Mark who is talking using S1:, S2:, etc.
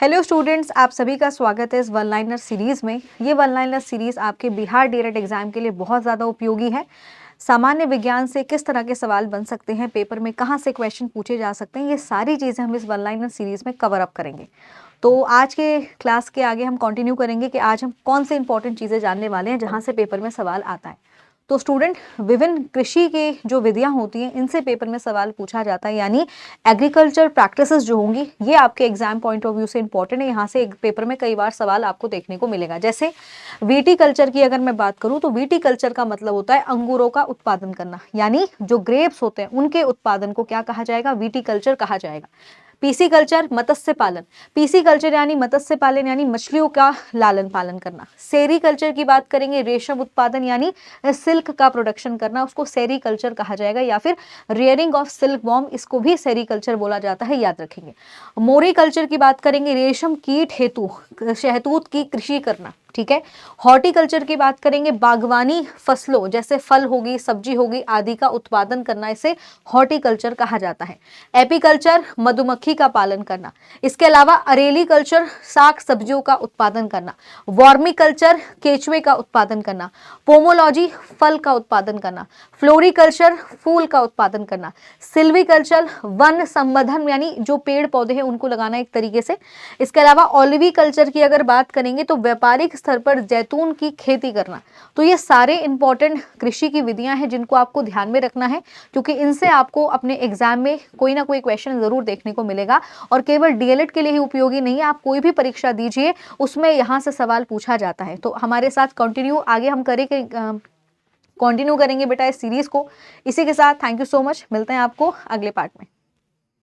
S1: Hello students, आप सभी का स्वागत है इस वन लाइनर सीरीज़ में। ये वन लाइनर सीरीज़ आपके बिहार डीएलएड एग्जाम के लिए बहुत ज़्यादा उपयोगी है। सामान्य विज्ञान से किस तरह के सवाल बन सकते हैं, पेपर में कहाँ से क्वेश्चन पूछे जा सकते हैं, ये सारी चीज़ें हम इस वन लाइनर सीरीज़ में कवर अप करेंगे। तो आज के क्लास के आगे हम कंटिन्यू करेंगे कि आज हम कौन से इंपॉर्टेंट चीज़ें जानने वाले हैं जहाँ से पेपर में सवाल आता है। तो स्टूडेंट, विभिन्न कृषि के जो विधियां होती हैं इनसे पेपर में सवाल पूछा जाता है, यानी एग्रीकल्चर प्रैक्टिसेस जो होंगी ये आपके एग्जाम पॉइंट ऑफ व्यू से इंपॉर्टेंट है। यहाँ से एक पेपर में कई बार सवाल आपको देखने को मिलेगा। जैसे वीटी कल्चर की अगर मैं बात करूँ तो वीटी कल्चर का मतलब होता है अंगूरों का उत्पादन करना, यानी जो ग्रेप्स होते हैं उनके उत्पादन को क्या कहा जाएगा, वीटी कल्चर कहा जाएगा। पीसी कल्चर मत्स्य पालन, पीसी कल्चर यानी मत्स्य पालन यानी मछलियों का लालन पालन करना। सेरी कल्चर की बात करेंगे, रेशम उत्पादन यानी सिल्क का प्रोडक्शन करना, उसको सेरी कल्चर कहा जाएगा, या फिर रियरिंग ऑफ सिल्क वॉर्म, इसको भी सेरी कल्चर बोला जाता है, याद रखेंगे। मोरी कल्चर की बात करेंगे, रेशम कीट हेतु शहतूत की कृषि करना, ठीक है। हॉर्टिकल्चर की बात करेंगे, बागवानी फसलों जैसे फल होगी, सब्जी होगी आदि का उत्पादन करना, इसे हॉर्टिकल्चर कहा जाता है। एपीकल्चर मधुमक्खी का पालन करना। इसके अलावा अरेली कल्चर साग सब्जियों का उत्पादन करना। वर्मिकल्चर केचुए का उत्पादन करना। पोमोलॉजी फल का उत्पादन करना। फ्लोरिकल्चर फूल का उत्पादन करना। सिल्वीकल्चर वन संवर्धन यानी जो पेड़ पौधे हैं उनको लगाना एक तरीके से। इसके अलावा ऑलिवी कल्चर की अगर बात करेंगे तो व्यापारिक स्तर पर जैतून की खेती करना। तो ये सारे इंपॉर्टेंट कृषि की विधियां हैं जिनको आपको ध्यान में रखना है, क्योंकि इनसे आपको अपने एग्जाम में कोई ना कोई क्वेश्चन जरूर देखने को मिलेगा। और केवल डीएलएड के लिए ही उपयोगी नहीं है, आप कोई भी परीक्षा दीजिए उसमें यहाँ से सवाल पूछा जाता है। तो हमारे साथ कंटिन्यू आगे हम कंटिन्यू करेंगे बेटा इस सीरीज को। इसी के साथ थैंक यू सो मच, मिलते हैं आपको अगले पार्ट में।